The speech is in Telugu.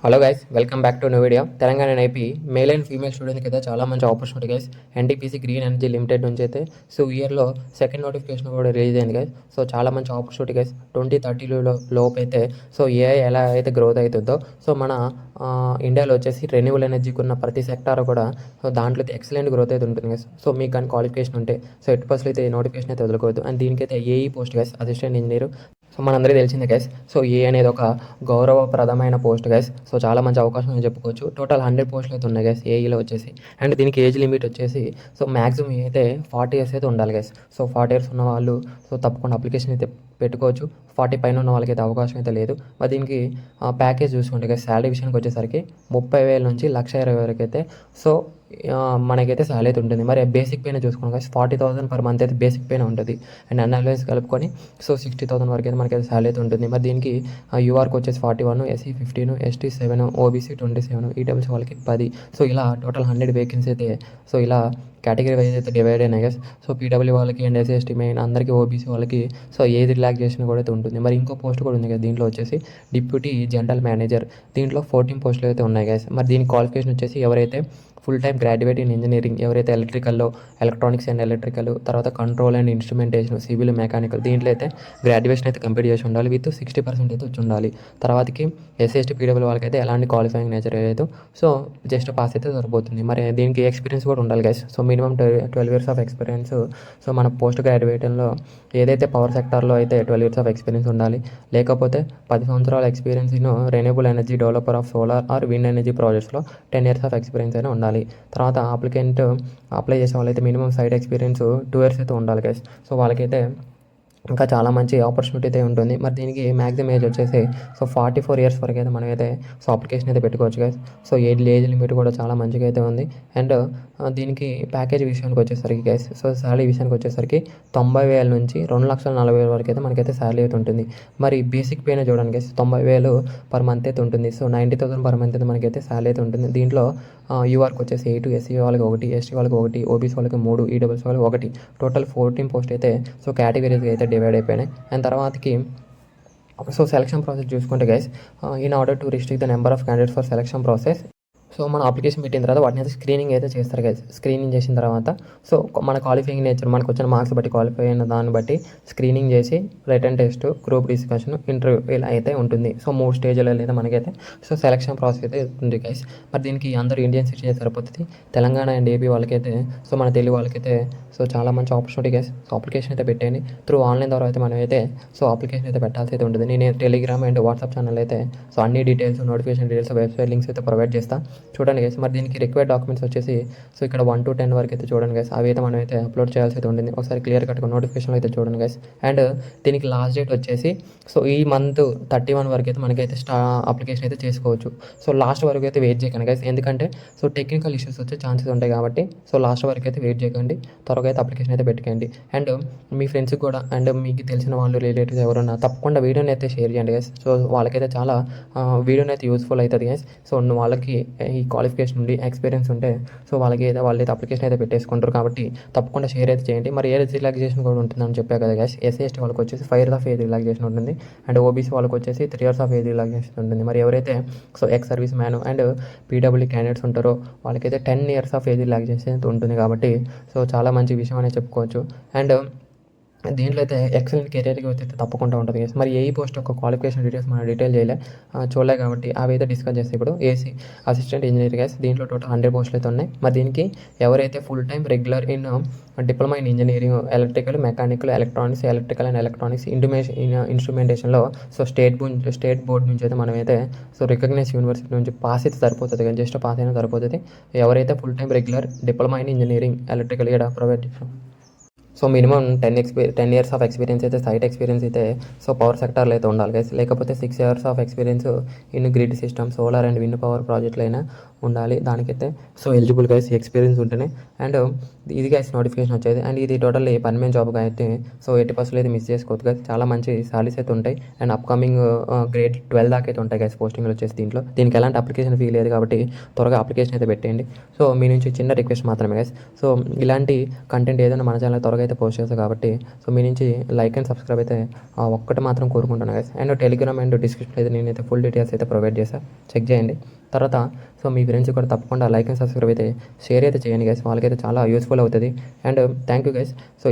Hello guys, welcome back to new video. Telangana IP male and female స్టూడెంట్కి అయితే చాలా మంచి opportunity guys. NTPC green energy limited నుంచి అయితే ఇయర్లో సెకండ్ నోటిఫికేషన్ కూడా రిలీజ్ అయింది గైస్. చాలా మంచి ఆపర్చునిటీ గైస్. 2030లో లోపు అయితే ఏఐ ఎలా అయితే గ్రోత్ అవుతుందో మన ఇండియాలో వచ్చేసి రెన్యూవల్ ఎనర్జీకి ఉన్న ప్రతి సెక్టార్ కూడా దాంట్లో అయితే ఎక్సలెంట్ గ్రోత్ అయితే ఉంటుంది గైస్. మీకు కానీ క్వాలిఫికేషన్ ఉంటే ఎట్టి పర్సెంట్ అయితే నోటిఫికేషన్ అయితే వదులుకోవద్దు. అండ్ దీనికైతే AE post guys, assistant engineer. మనందరికీ తెలిసిందే గైస్. ఏ అనేది ఒక గౌరవప్రదమైన పోస్ట్ గైస్. చాలా మంచి అవకాశం అని చెప్పుకోవచ్చు. టోటల్ 100 పోస్టులు అయితే ఉన్నాయి గైస్ ఏఈలో వచ్చేసి. అండ్ దీనికి ఏజ్ లిమిట్ వచ్చేసి మ్యాక్సిమం అయితే 40 ఇయర్స్ అయితే ఉండాలి గైస్. 40 ఇయర్స్ ఉన్న వాళ్ళు తప్పకుండా అప్లికేషన్ అయితే పెట్టుకోవచ్చు. 40 పైన ఉన్న వాళ్ళకైతే అవకాశం అయితే లేదు. మరి దీనికి ప్యాకేజ్ చూసుకుంటే గైస్, శాలరీ విషయానికి వచ్చేసరికి 30,000 నుంచి 1,20,000 వరకు అయితే మనకైతే శాలరీ అయితే ఉంటుంది. మరి బేసిక్ పైన చూసుకున్నాం గైస్, 40,000 పర్ మంత్ అయితే బేసిక్ పైన ఉంటుంది. అండ్ అలవెన్స్ కలుపుకొని 60,000 వరకు అయితే మనకైతే శాలరీ అయితే ఉంటుంది. మరి దీనికి యూఆర్కి వచ్చేసి 41, ఎస్సీ 15, ఎస్టీ 7, ఓబీసీ 27, ఈడబ్ల్యూసీ వాళ్ళకి 10. ఇలా టోటల్ 100 వేకెన్సీ అయితే ఇలా కేటగిరీ వైజ్ అయితే డివైడ్ అయినాయి గైస్. పీడబ్ల్యూ వాళ్ళకి అండ్ ఎస్సీ ఎస్టీ మెయిన్ అందరికీ, ఓబీసీ వాళ్ళకి ఏది రిలాక్సేషన్ కూడా అయితే ఉంటుంది. మరి ఇంకో పోస్ట్ కూడా ఉంది కదా దీంట్లో వచ్చేసి డిప్యూటీ జనరల్ మేనేజర్. దీంట్లో 14 పోస్టులు అయితే ఉన్నాయి గైస్. మరి దీని క్వాలిఫికేషన్ వచ్చేసి ఎవరైతే full time graduate in engineering, ఎవరైతే ఎలక్ట్రికల్లో ఎలక్ట్రానిక్స్ అండ్ ఎలక్ట్రికల్, తర్వాత control and instrumentation, civil, mechanical దీంట్లో అయితే గ్రాడ్యుయేషన్ అయితే కంప్లీట్ చేసి ఉండాలి. విత్ 60% అయితే వచ్చి ఉండాలి. తర్వాతకి ఎస్సీ ఎస్టీ పీడబ్ల్యూ వాళ్ళకి అయితే ఎలాంటి క్వాలిఫైయింగ్ నేచర్ లేదు. జస్ట్ పాస్ అయితే సరిపోతుంది. మరి దీనికి ఎక్స్పీరియన్స్ కూడా ఉండాలి guys. Minimum 12 years of experience. మన పోస్ట్ గ్రాడ్యుయేషన్లో ఏదైతే పవర్ సెక్టార్లో అయితే 12 ఇయర్స్ ఆఫ్ ఎక్స్పీరియన్స్ ఉండాలి. లేకపోతే 10 సంవత్సరాల experience in renewable energy developer of solar or wind energy ప్రాజెక్ట్స్లో 10 ఇయర్స్ ఆఫ్ ఎక్స్పీరియన్స్ అయినా ఉండాలి. తర్వాత అప్లికెంట్ అప్లై చేసే వాళ్ళైతే మినిమం సైట్ ఎక్స్పీరియన్స్ 2 ఇయర్స్ అయితే ఉండాలి గైస్. వాళ్ళకైతే ఇంకా చాలా మంచి ఆపర్చునిటీ అయితే ఉంటుంది. మరి దీనికి మ్యాక్సిమం ఏజ్ వచ్చేసి 44 ఇయర్స్ వరకు అయితే మనమైతే అప్లికేషన్ అయితే పెట్టుకోవచ్చు గైస్. ఏజ్ లిమిట్ కూడా చాలా మంచిగా అయితే ఉంది. అండ్ దీనికి ప్యాకేజ్ విషయానికి వచ్చేసరికి గైస్, శాలరీ విషయానికి వచ్చేసరికి 90,000 నుంచి 2,40,000 వరకు అయితే మనకైతే శాలరీ అయితే ఉంటుంది. మరి బేసిక్ పైన చూడండి గైస్, 90,000 పర్ మంత్ అయితే ఉంటుంది. 90,000 పర్ మంత్ అయితే మనకైతే శాలరీ అయితే ఉంటుంది. దీంట్లో యూఆర్కి వచ్చేసి 8, ఎస్సీ వాళ్ళకి 1, ఎస్టీ వాళ్ళకి 1, ఓబీసీ వాళ్ళకి 3, ఈడబ్ల్యూసీ వాళ్ళకి 1, టోటల్ 14 పోస్ట్ అయితే కేటగిరీస్గా అయితే డివైడ్ అయిపోయినాయి. అండ్ తర్వాతకి సెలక్షన్ ప్రాసెస్ చూసుకుంటే guys, in order to restrict the number of candidates for selection process, మన అప్లికేషన్ పెట్టిన తర్వాత వాటిని అయితే స్క్రీనింగ్ అయితే చేస్తారు గైస్. స్క్రీనింగ్ చేసిన తర్వాత మన క్వాలిఫైయింగ్ నేచర్, మనకు వచ్చిన మార్క్స్ బట్టి, క్వాలిఫై అయిన దాన్ని బట్టి స్క్రీనింగ్ చేసి return test, group discussion, interview ఇలా అయితే ఉంటుంది. 3 స్టేజ్లలో అయితే మనకైతే సెలక్షన్ ప్రాసెస్ అయితే ఉంది గైస్. మరి దీనికి అందరూ ఇండియన్ సిటిజన్ సరిపోతుంది. తెలంగాణ అండ్ ఏపీ వాళ్ళకైతే మన తెలుగు వాళ్ళకైతే చాలా మంచి ఆపర్చునిటీ గైస్. అప్లికేషన్ అయితే పెట్టండి. త్రూ ఆన్లైన్ ద్వారా అయితే మనం అయితే అప్లికేషన్ అయితే పెట్టాల్సి అయితే ఉంటుంది. నేను టెలిగ్రామ్ అండ్ వాట్సాప్ ఛానల్ అయితే అన్ని details, notification details, website links అయితే ప్రొవైడ్ చేస్తాను. చూడండి గైస్. మరి దీనికి రిక్వైర్డ్ డాక్యుమెంట్స్ వచ్చేసి ఇక్కడ 1 to 10 వరకు అయితే చూడండి గైస్. అవి అయితే మనం అయితే అప్లోడ్ చేయాల్సి అయితే ఉంటుంది. ఒకసారి క్లియర్ కట్గా నోటిఫికేషన్లో అయితే చూడండి గైస్. అండ్ దీనికి లాస్ట్ డేట్ వచ్చేసి ఈ మంత్ 31 వరకు అయితే మనకైతే అప్లికేషన్ అయితే చేసుకోవచ్చు. లాస్ట్ వరకు అయితే వెయిట్ చేయకండి గైస్. ఎందుకంటే టెక్నికల్ ఇష్యూస్ వచ్చే ఛాన్సెస్ ఉంటాయి కాబట్టి లాస్ట్ వరకు అయితే వెయిట్ చేయకండి. త్వరగా అయితే అప్లికేషన్ అయితే పెట్టుకోండి. అండ్ మీ ఫ్రెండ్స్కి కూడా అండ్ మీకు తెలిసిన వాళ్ళు, రిలేటివ్స్ ఎవరున్నా తప్పకుండా వీడియోని అయితే షేర్ చేయండి గైస్. వాళ్ళకైతే చాలా వీడియోని అయితే యూస్ఫుల్ అవుతుంది గైస్. వాళ్ళకి ఈ క్వాలిఫికేషన్ ఉండి ఎక్స్పీరియన్స్ ఉంటే వాళ్ళైతే అప్లికేషన్ అయితే పెట్టేసుకుంటారు. కాబట్టి తప్పకుండా షేర్ అయితే చేయండి. మరి ఏజ్ రిలాక్సేషన్ కూడా ఉంటుందని చెప్పా కదా గైస్. ఎస్సీ ఎస్టీ వాళ్ళకి వచ్చేసి 5 ఇయర్స్ ఆఫ్ ఏజ్ రిలాక్సేషన్ ఉంటుంది. అండ్ ఓబీసీ వాళ్ళకి వచ్చేసి 3 ఇయర్స్ ఆఫ్ ఏజ్ రిలాక్సేషన్ ఉంటుంది. మరి ఎవరైతే ex service man and PW candidates ఉంటారో వాళ్ళకైతే 10 ఇయర్స్ ఆఫ్ ఏజ్ రిలాక్సేషన్ ఉంటుంది. కాబట్టి చాలా మంచి విషయం అనేది చెప్పుకోవచ్చు. అండ్ దీంట్లో అయితే ఎక్సలెంట్ కెరియర్ గ్రోత్ అయితే తప్పకుండా ఉంటుంది. మరి ఏ పోస్ట్ యొక్క క్వాలిఫికేషన్ డీటెయిల్స్ మనం డీటెయిల్ చూడలే కాబట్టి అవి అయితే డిస్కస్ చేస్తే ఇప్పుడు ఏసీ అసిస్టెంట్ ఇంజనీర్ గైస్. దీంట్లో టోటల్ 100 పోస్టులు అయితే ఉన్నాయి. మరి దీనికి ఎవరైతే full time regular in diploma in engineering, electrical, mechanical, electronics, electrical and electronics, ఇన్స్ట్రుమెంటేషన్లో స్టేట్ బోర్డ్ నుంచి అయితే మనమైతే రికగ్నైజ్ యూనివర్సిటీ నుంచి పాస్ అయితే సరిపోతుంది కానీ జస్ట్ పాస్ అయినా సరిపోతుంది. ఎవరైతే full time regular diploma in engineering, electrical ఇక్కడ provide minimum 10 years of experience అయితే, సైట్ ఎక్స్పీరియన్స్ అయితే పవర్ సెక్టార్లో అయితే ఉండాలి గైస్. లేకపోతే 6 years of experience in grid system, solar and wind power ప్రాజెక్టులు అయినా ఉండాలి. దానికైతే ఎలిజిబుల్ గైస్ ఎక్స్పీరియన్స్ ఉంటేనే. అండ్ ఇది గైస్ నోటిఫికేషన్ వచ్చేది. అండ్ ఇది టోటల్లీ పర్మనెంట్ జాబ్గా అయితే 80% అయితే మిస్ చేసుకోవద్దు గైస్. చాలా మంచి సాలరీస్ అయితే ఉంటాయి. అండ్ అప్కమింగ్ గ్రేడ్ 12 దాకా అయితే ఉంటాయి గైస్ పోస్టింగ్లు వచ్చేసి. దీనికి ఎలాంటి అప్లికేషన్ ఫీ లేదు కాబట్టి త్వరగా అప్లికేషన్ అయితే పెట్టేయండి. మీ నుంచి చిన్న రిక్వెస్ట్ మాత్రమే గైస్. ఇలాంటి కంటెంట్ ఏదైనా మన ఛానల్ త్వరగా అయితే పోస్ట్ చేస్తాను కాబట్టి సో మీ నుంచి లైక్ అండ్ సబ్స్క్రైబ్ అయితే ఒక్కటి మాత్రం కోరుకుంటున్నాను guys. And Telegram and description అయితే నేనైతే ఫుల్ డీటెయిల్స్ అయితే ప్రొవైడ్ చేస్తాను, చెక్ చేయండి. తర్వాత సో మీ ఫ్రెండ్స్ కూడా తప్పకుండా లైక్ అండ్ సబ్స్క్రైబ్ అయితే షేర్ అయితే చేయండి గైస్, వాళ్ళకైతే చాలా యూస్ఫుల్ అవుతుంది. And thank you guys. So